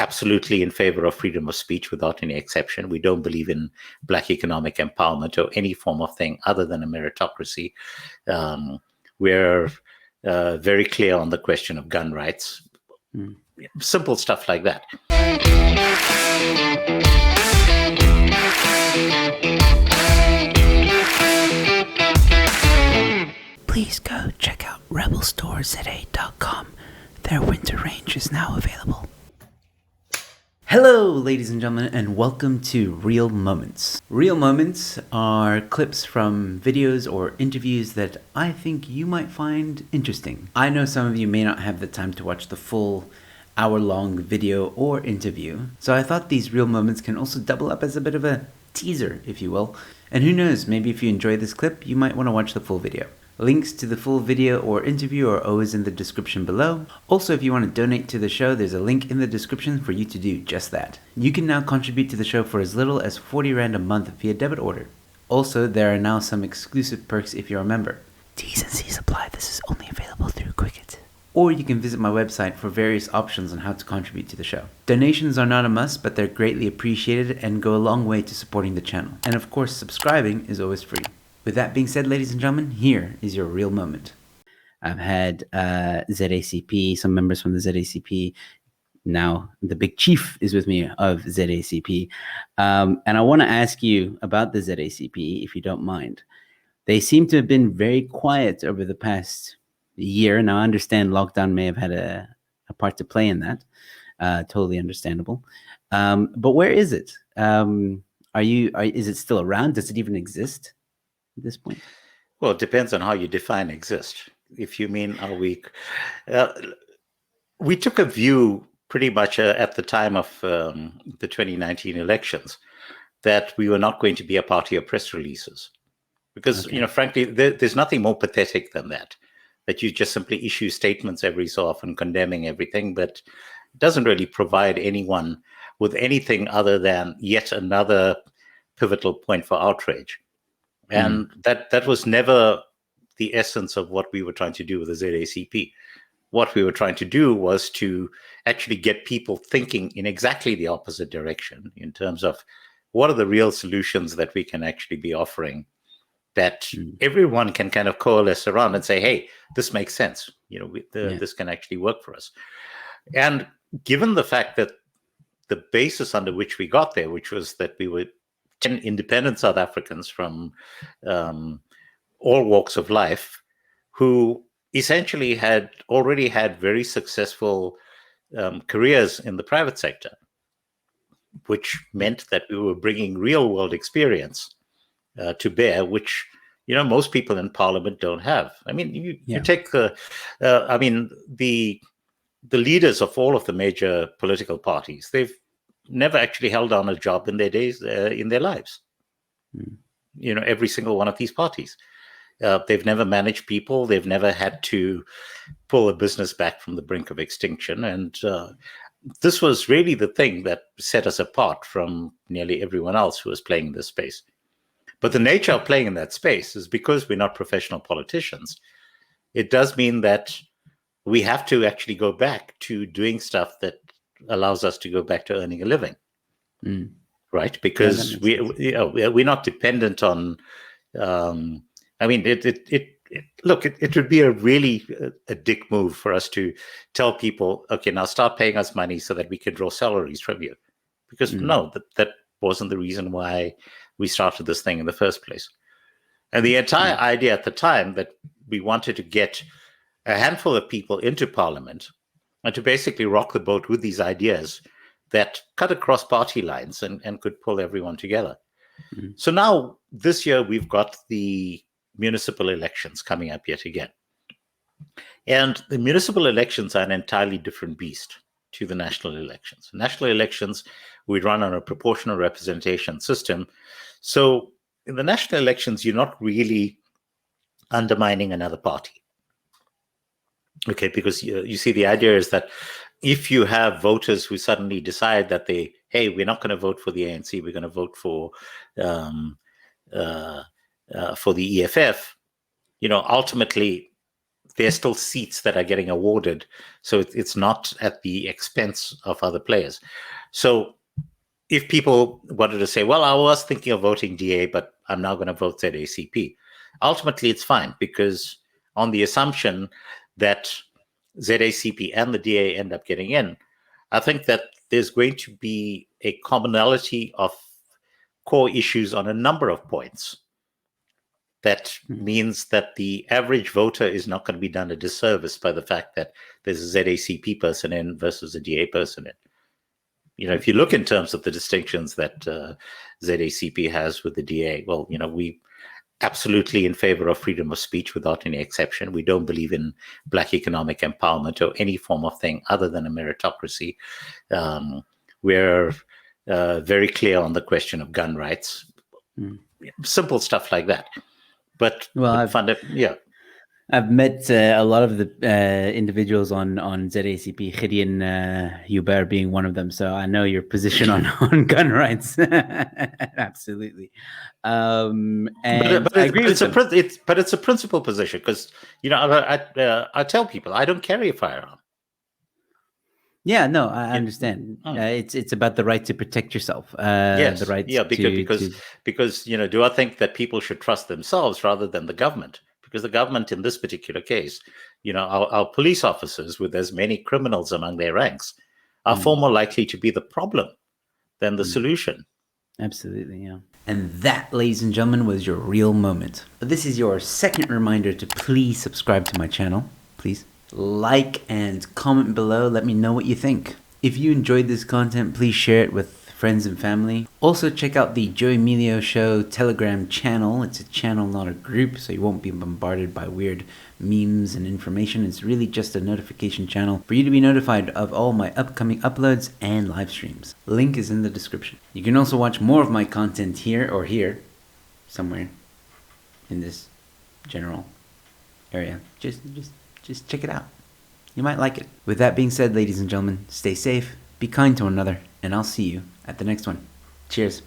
absolutely in favor of freedom of speech without any exception. We don't believe in Black economic empowerment or any form of thing other than a meritocracy. We're very clear on the question of gun rights. Simple stuff like that. Please go check out rebelstoreZA.com. Their winter range is now available. Hello, ladies and gentlemen, and welcome to Real Moments. Real Moments are clips from videos or interviews that I think you might find interesting. I know some of you may not have the time to watch the full hour-long video or interview, so I thought these Real Moments can also double up as a bit of a teaser, if you will. And who knows, maybe if you enjoy this clip, you might want to watch the full video. Links to the full video or interview are always in the description below. Also, if you want to donate to the show, there's a link in the description for you to do just that. You can now contribute to the show for as little as 40 Rand a month via debit order. Also, there are now some exclusive perks if you're a member. T's and C's apply. This is only available through Quicket. Or you can visit my website for various options on how to contribute to the show. Donations are not a must, but they're greatly appreciated and go a long way to supporting the channel. And of course, subscribing is always free. With that being said, ladies and gentlemen, here is your real moment. I've had ZACP, some members from the ZACP. Now the big chief is with me of ZACP. And I want to ask you about the ZACP, if you don't mind. They seem to have been very quiet over the past year. Now, I understand lockdown may have had a part to play in that. Totally understandable. But where is it? Is it still around? Does it even exist at this point? Well, it depends on how you define exist. If you mean are we took a view pretty much at the time of the 2019 elections that we were not going to be a party of press releases because, frankly, there's nothing more pathetic than that you just simply issue statements every so often condemning everything, but it doesn't really provide anyone with anything other than yet another pivotal point for outrage. And that was never the essence of what we were trying to do with the ZACP. What we were trying to do was to actually get people thinking in exactly the opposite direction in terms of what are the real solutions that we can actually be offering that everyone can kind of coalesce around and say, hey, this makes sense. This can actually work for us. And given the fact that the basis under which we got there, which was that we were 10 independent South Africans from all walks of life who essentially had already had very successful careers in the private sector, which meant that we were bringing real world experience to bear, which, most people in parliament don't have. I mean, you take the leaders of all of the major political parties, they've never actually held down a job in their days, in their lives. Every single one of these parties. They've never managed people. They've never had to pull a business back from the brink of extinction. And this was really the thing that set us apart from nearly everyone else who was playing in this space. But the nature of playing in that space is because we're not professional politicians. It does mean that we have to actually go back to doing stuff that allows us to go back to earning a living, right? Because we're not dependent on. It would be a really a dick move for us to tell people, okay, now start paying us money so that we can draw salaries from you, because no, that wasn't the reason why we started this thing in the first place. And the entire idea at the time that we wanted to get a handful of people into parliament and to basically rock the boat with these ideas that cut across party lines and could pull everyone together. So now this year we've got the municipal elections coming up yet again. And the municipal elections are an entirely different beast to the national elections. National elections, we run on a proportional representation system. So in the national elections, you're not really undermining another party. Okay, because you see, the idea is that if you have voters who suddenly decide that we're not going to vote for the ANC, we're going to vote for the EFF, ultimately there's still seats that are getting awarded. So it's not at the expense of other players. So if people wanted to say, well, I was thinking of voting DA, but I'm now going to vote ZACP, ultimately it's fine, because on the assumption that ZACP and the DA end up getting in, I think that there's going to be a commonality of core issues on a number of points. That means that the average voter is not going to be done a disservice by the fact that there's a ZACP person in versus a DA person in. If you look in terms of the distinctions that ZACP has with the DA, well, we absolutely in favor of freedom of speech without any exception. We don't believe in Black economic empowerment or any form of thing other than a meritocracy. We're very clear on the question of gun rights. Simple stuff like that. But I've met a lot of the individuals on ZACP, Gideon Hubert being one of them. So I know your position on gun rights. Absolutely. And I agree with them. But it's a principal position, because I tell people I don't carry a firearm. Yeah, no, I understand. It's about the right to protect yourself. Yes, the right because do I think that people should trust themselves rather than the government? Because the government, in this particular case, our police officers, with as many criminals among their ranks, are far more likely to be the problem than the solution. Absolutely, yeah. And that, ladies and gentlemen, was your real moment. This is your second reminder to please subscribe to my channel. Please like and comment below. Let me know what you think. If you enjoyed this content, please share it with friends and family. Also, check out the Joe Emilio Show Telegram channel. It's a channel, not a group, so you won't be bombarded by weird memes and information. It's really just a notification channel for you to be notified of all my upcoming uploads and live streams. Link is in the description. You can also watch more of my content here or here, somewhere in this general area. Just check it out. You might like it. With that being said, ladies and gentlemen, stay safe, be kind to one another, and I'll see you at the next one. Cheers.